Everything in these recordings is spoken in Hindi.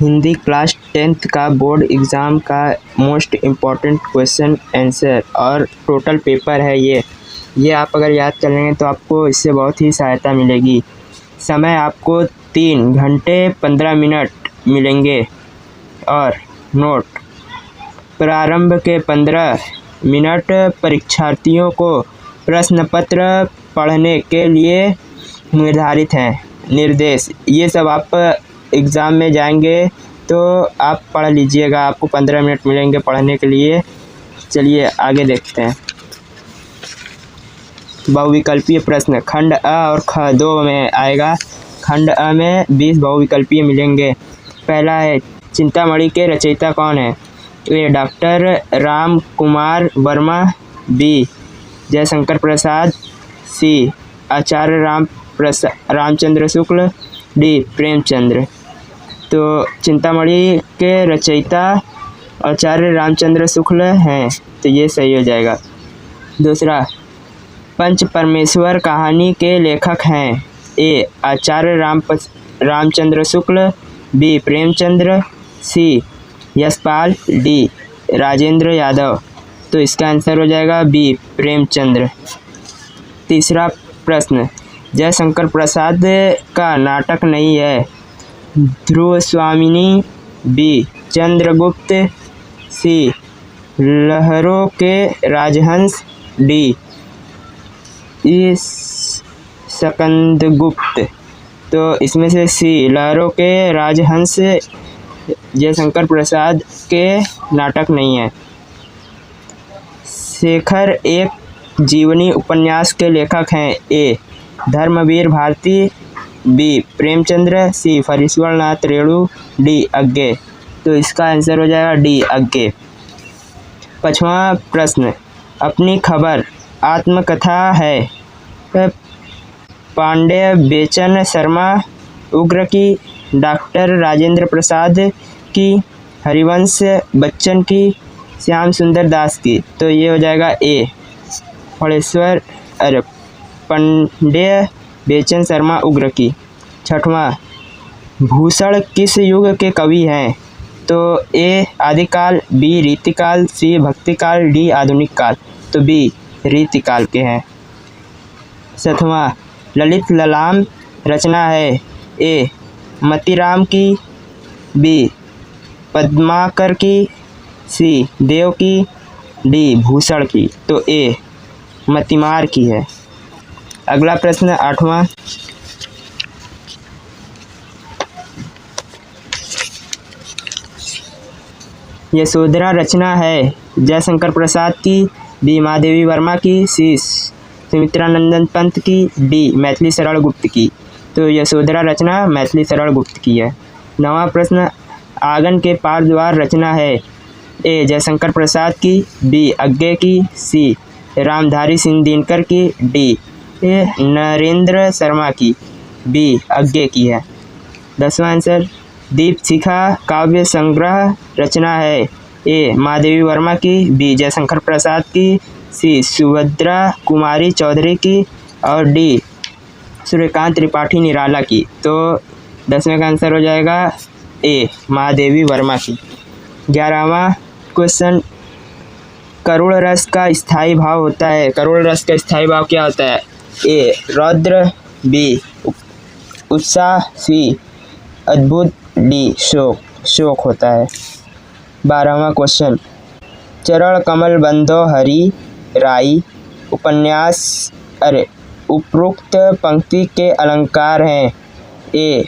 हिंदी क्लास 10th का बोर्ड एग्ज़ाम का मोस्ट इम्पॉर्टेंट क्वेश्चन आंसर और टोटल पेपर है ये आप अगर याद कर लेंगे तो आपको इससे बहुत ही सहायता मिलेगी। समय आपको 3 घंटे 15 मिनट मिलेंगे और नोट प्रारंभ के 15 मिनट परीक्षार्थियों को प्रश्न पत्र पढ़ने के लिए निर्धारित हैं। निर्देश ये सब आप एग्ज़ाम में जाएंगे तो आप पढ़ लीजिएगा, आपको 15 मिनट मिलेंगे पढ़ने के लिए। चलिए आगे देखते हैं। बहुविकल्पीय प्रश्न खंड अ और ख 2 में आएगा। खंड अ में 20 बहुविकल्पीय मिलेंगे। पहला है चिंतामणि के रचयिता कौन है? ए डॉक्टर राम कुमार वर्मा, बी जयशंकर प्रसाद, सी आचार्य रामचंद्र शुक्ल, डी प्रेमचंद्र। तो चिंतामणि के रचयिता आचार्य रामचंद्र शुक्ल हैं, तो ये सही हो जाएगा। दूसरा पंच परमेश्वर कहानी के लेखक हैं। ए आचार्य रामचंद्र शुक्ल, बी प्रेमचंद्र, सी यशपाल, डी राजेंद्र यादव। तो इसका आंसर हो जाएगा बी प्रेमचंद्र। तीसरा प्रश्न जयशंकर प्रसाद का नाटक नहीं है। ध्रुव स्वामिनी, बी चंद्रगुप्त, सी लहरों के राजहंस, डी स्कंदगुप्त। तो इसमें से सी लहरों के राजहंस जयशंकर प्रसाद के नाटक नहीं है। शेखर एक जीवनी उपन्यास के लेखक हैं। ए धर्मवीर भारती, बी प्रेमचंद्र, सी फरीश्वर नाथ रेणु, डी अज्ञे। तो इसका आंसर हो जाएगा डी अज्ञे। पांचवा प्रश्न अपनी खबर आत्मकथा है। पांडेय बेचन शर्मा उग्र की, डॉक्टर राजेंद्र प्रसाद की, हरिवंश बच्चन की, श्याम सुंदर दास की। तो ये हो जाएगा ए पांडेय बेचन शर्मा उग्र की। छठवां भूषण किस युग के कवि हैं? तो ए आदिकाल, बी रीतिकाल, सी भक्तिकाल, डी आधुनिक काल। तो बी रीतिकाल के हैं। सातवां ललित ललाम रचना है। ए मतीराम की, बी पद्माकर की, सी देव की, डी भूषण की। तो ए मतीमार की है। अगला प्रश्न आठवां यशोधरा रचना है। जयशंकर प्रसाद की, बी महादेवी वर्मा की, सी सुमित्रानंदन पंत की, डी मैथिली शरण गुप्त की। तो यशोधरा रचना मैथिली शरण गुप्त की है। नवा प्रश्न आंगन के पार द्वार रचना है। ए जयशंकर प्रसाद की, बी अज्ञे की, सी रामधारी सिंह दिनकर की, डी नरेंद्र शर्मा की। बी अज्ञे की है। 10वां आंसर दीपशिखा काव्य संग्रह रचना है। ए महादेवी वर्मा की, बी जयशंकर प्रसाद की, सी सुभद्रा कुमारी चौधरी की, और डी सूर्यकांत त्रिपाठी निराला की। तो 10वें का आंसर हो जाएगा ए महादेवी वर्मा की। 11वां क्वेश्चन करुण रस का स्थायी भाव होता है। करुण रस का स्थायी भाव क्या होता है? ए रौद्र, बी उत्साह, सी अद्भुत, डी शोक होता है। 12वां क्वेश्चन चरण कमल बंधो हरि राई उपन्यास उपरोक्त पंक्ति के अलंकार हैं। ए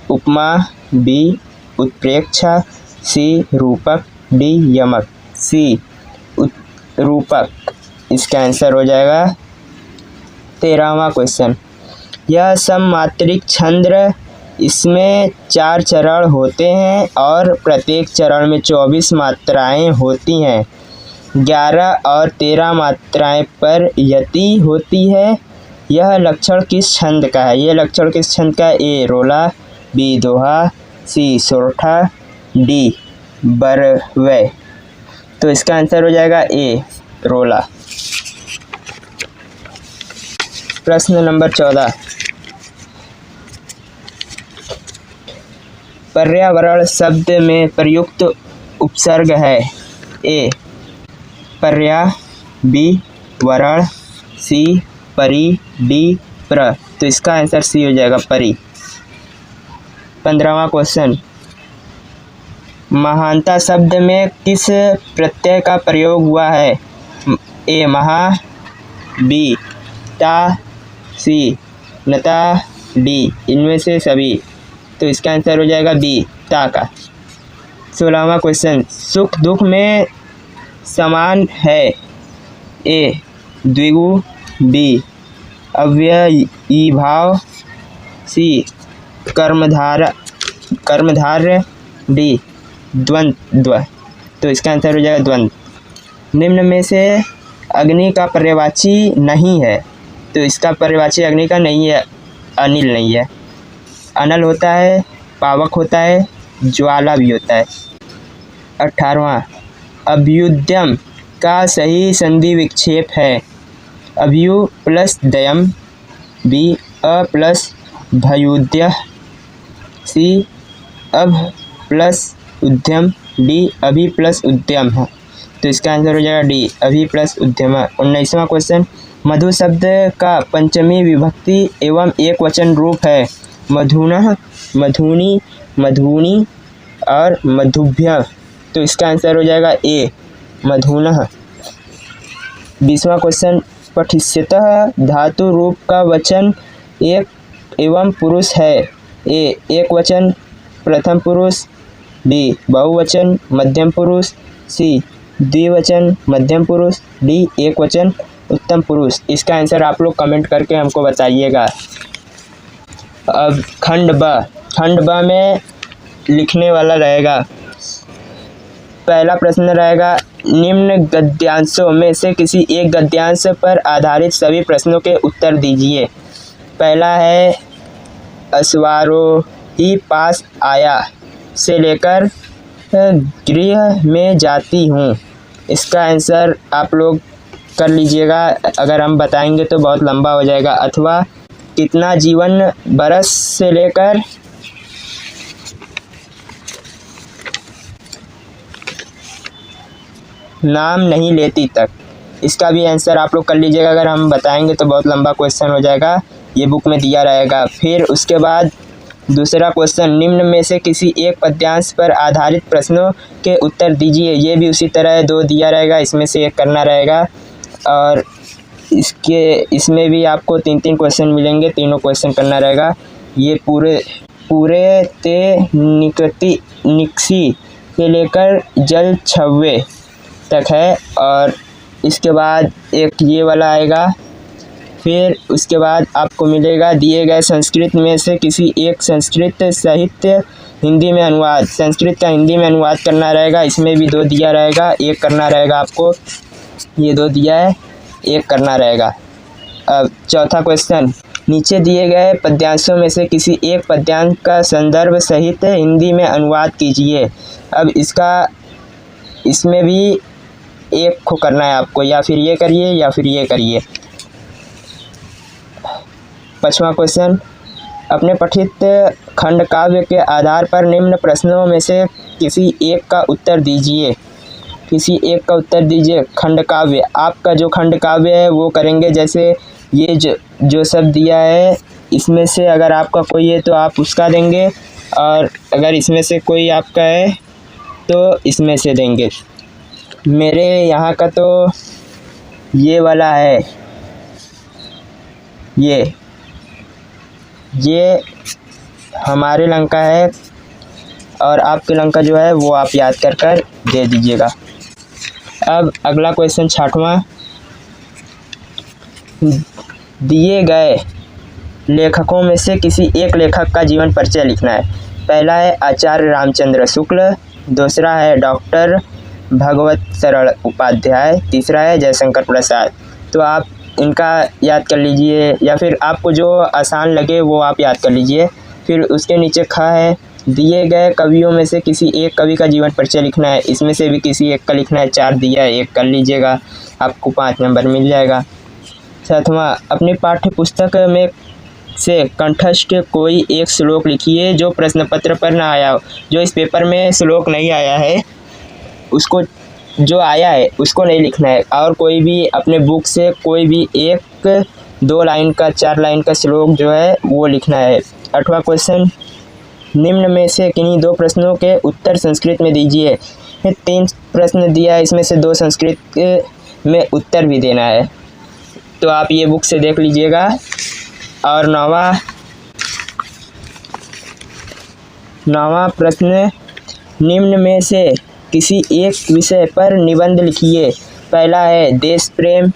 उपमा, बी उत्प्रेक्षा, सी रूपक, डी यमक। सी रूपक इसका आंसर हो जाएगा। 13वां क्वेश्चन यह सममात्रिक छंद, इसमें 4 चरण होते हैं और प्रत्येक चरण में 24 मात्राएं होती हैं। 11 और 13 मात्राएं पर यति होती है। यह लक्षण किस छंद का है? यह लक्षण किस छंद का है? ए रोला, बी दोहा, सी सोरठा, डी बरवै। तो इसका आंसर हो जाएगा ए रोला। प्रश्न नंबर 14 पर्यावरण शब्द में प्रयुक्त उपसर्ग है। ए पर्या, बी वरण, सी परि, डी प्र। तो इसका आंसर सी हो जाएगा, परि। 15वां क्वेश्चन, महानता शब्द में किस प्रत्यय का प्रयोग हुआ है? ए महा, बी ता, सी नता, डी इनमें से सभी। तो इसका आंसर हो जाएगा बी ता का। 16वां क्वेश्चन, सुख दुख में समान है। ए द्विगु, बी अव्ययीभाव, सी कर्मधारय, डी द्वंद्व। तो इसका आंसर हो जाएगा द्वंद्व। निम्न में से अग्नि का पर्यायवाची नहीं है। तो इसका पर्यायवाची अग्नि का नहीं है, अनिल नहीं है। अनल होता है, पावक होता है, ज्वाला भी होता है। 18वां, अभ्युदयम का सही संधि विक्षेप है। अभ्यु प्लस दयम, बी अ प्लस भयुद्य, सी अभ प्लस उद्यम, डी अभि प्लस उद्यम है। तो इसका आंसर हो जाएगा डी अभि प्लस उद्यम। 19वां क्वेश्चन, मधु शब्द का पंचमी विभक्ति एवं एक वचन रूप है। मधुनः, मधुनी, मधुनी और मधुभ्य। तो इसका आंसर हो जाएगा ए मधुनः। 20वां क्वेश्चन, पठिष्यतः धातु रूप का वचन एक एवं पुरुष है। ए एक वचन प्रथम पुरुष, बी बहुवचन मध्यम पुरुष, सी द्विवचन मध्यम पुरुष, डी एक वचन उत्तम पुरुष। इसका आंसर आप लोग कमेंट करके हमको बताइएगा। अब खंड ब में लिखने वाला रहेगा। पहला प्रश्न रहेगा, निम्न गद्यांशों में से किसी एक गद्यांश पर आधारित सभी प्रश्नों के उत्तर दीजिए। पहला है, अश्वारोही पास आया से लेकर गृह में जाती हूँ। इसका आंसर आप लोग कर लीजिएगा, अगर हम बताएंगे तो बहुत लंबा हो जाएगा। अथवा कितना जीवन बरस से लेकर नाम नहीं लेती तक। इसका भी आंसर आप लोग कर लीजिएगा, अगर हम बताएंगे तो बहुत लंबा क्वेश्चन हो जाएगा, ये बुक में दिया रहेगा। फिर उसके बाद दूसरा क्वेश्चन, निम्न में से किसी एक पद्यांश पर आधारित प्रश्नों के उत्तर दीजिए। ये भी उसी तरह 2 दिया रहेगा, इसमें से एक करना रहेगा। और इसमें भी आपको 3-3 क्वेश्चन मिलेंगे, तीनों क्वेश्चन करना रहेगा। ये पूरे ते निक्सी से लेकर जल छव्वे तक है। और इसके बाद एक ये वाला आएगा। फिर उसके बाद आपको मिलेगा दिए गए संस्कृत में से किसी एक संस्कृत साहित्य हिंदी में अनुवाद। संस्कृत का हिंदी में अनुवाद करना रहेगा, इसमें भी 2 दिया रहेगा, एक करना रहेगा आपको। ये 2 दिया है, एक करना रहेगा। अब चौथा क्वेश्चन, नीचे दिए गए पद्यांशों में से किसी एक पद्यांश का संदर्भ सहित हिंदी में अनुवाद कीजिए। अब इसमें भी एक को करना है आपको, या फिर ये करिए या फिर ये करिए। 5वां क्वेश्चन, अपने पठित खंड काव्य के आधार पर निम्न प्रश्नों में से किसी एक का उत्तर दीजिए। किसी एक का उत्तर दीजिए। खंड काव्य, आपका जो खंड काव्य है वो करेंगे। जैसे ये जो सब दिया है, इसमें से अगर आपका कोई है तो आप उसका देंगे, और अगर इसमें से कोई आपका है तो इसमें से देंगे। मेरे यहाँ का तो ये वाला है, ये हमारे लंका है, और आपके लंका जो है वो आप याद कर दे दीजिएगा। अब अगला क्वेश्चन 6वां, दिए गए लेखकों में से किसी एक लेखक का जीवन परिचय लिखना है। पहला है आचार्य रामचंद्र शुक्ल, दूसरा है डॉक्टर भगवत शरण उपाध्याय, तीसरा है जयशंकर प्रसाद। तो आप इनका याद कर लीजिए, या फिर आपको जो आसान लगे वो आप याद कर लीजिए। फिर उसके नीचे ख है, दिए गए कवियों में से किसी एक कवि का जीवन परिचय लिखना है। इसमें से भी किसी एक का लिखना है, 4 दिया है, एक कर लीजिएगा, आपको 5 नंबर मिल जाएगा। 7वां, अपनी पाठ्य पुस्तक में से कंठस्थ कोई एक श्लोक लिखिए जो प्रश्न पत्र पर ना आया हो। जो इस पेपर में श्लोक नहीं आया है उसको, जो आया है उसको नहीं लिखना है, और कोई भी अपने बुक से कोई भी 1, 2 लाइन का, 4 लाइन का श्लोक जो है वो लिखना है। 8वां क्वेश्चन, निम्न में से किन्हीं 2 प्रश्नों के उत्तर संस्कृत में दीजिए। 3 प्रश्न दिया है, इसमें से 2 संस्कृत में उत्तर भी देना है, तो आप ये बुक से देख लीजिएगा। और 9वां प्रश्न, निम्न में से किसी एक विषय पर निबंध लिखिए। पहला है देश प्रेम,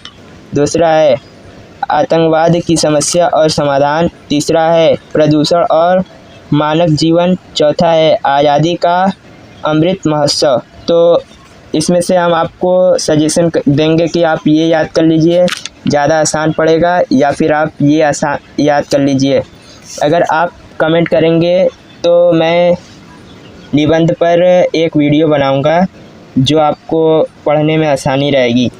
दूसरा है आतंकवाद की समस्या और समाधान, तीसरा है प्रदूषण और मानव जीवन, चौथा है आज़ादी का अमृत महोत्सव। तो इसमें से हम आपको सजेशन देंगे कि आप ये याद कर लीजिए, ज़्यादा आसान पड़ेगा, या फिर आप ये आसान याद कर लीजिए। अगर आप कमेंट करेंगे तो मैं निबंध पर एक वीडियो बनाऊंगा जो आपको पढ़ने में आसानी रहेगी।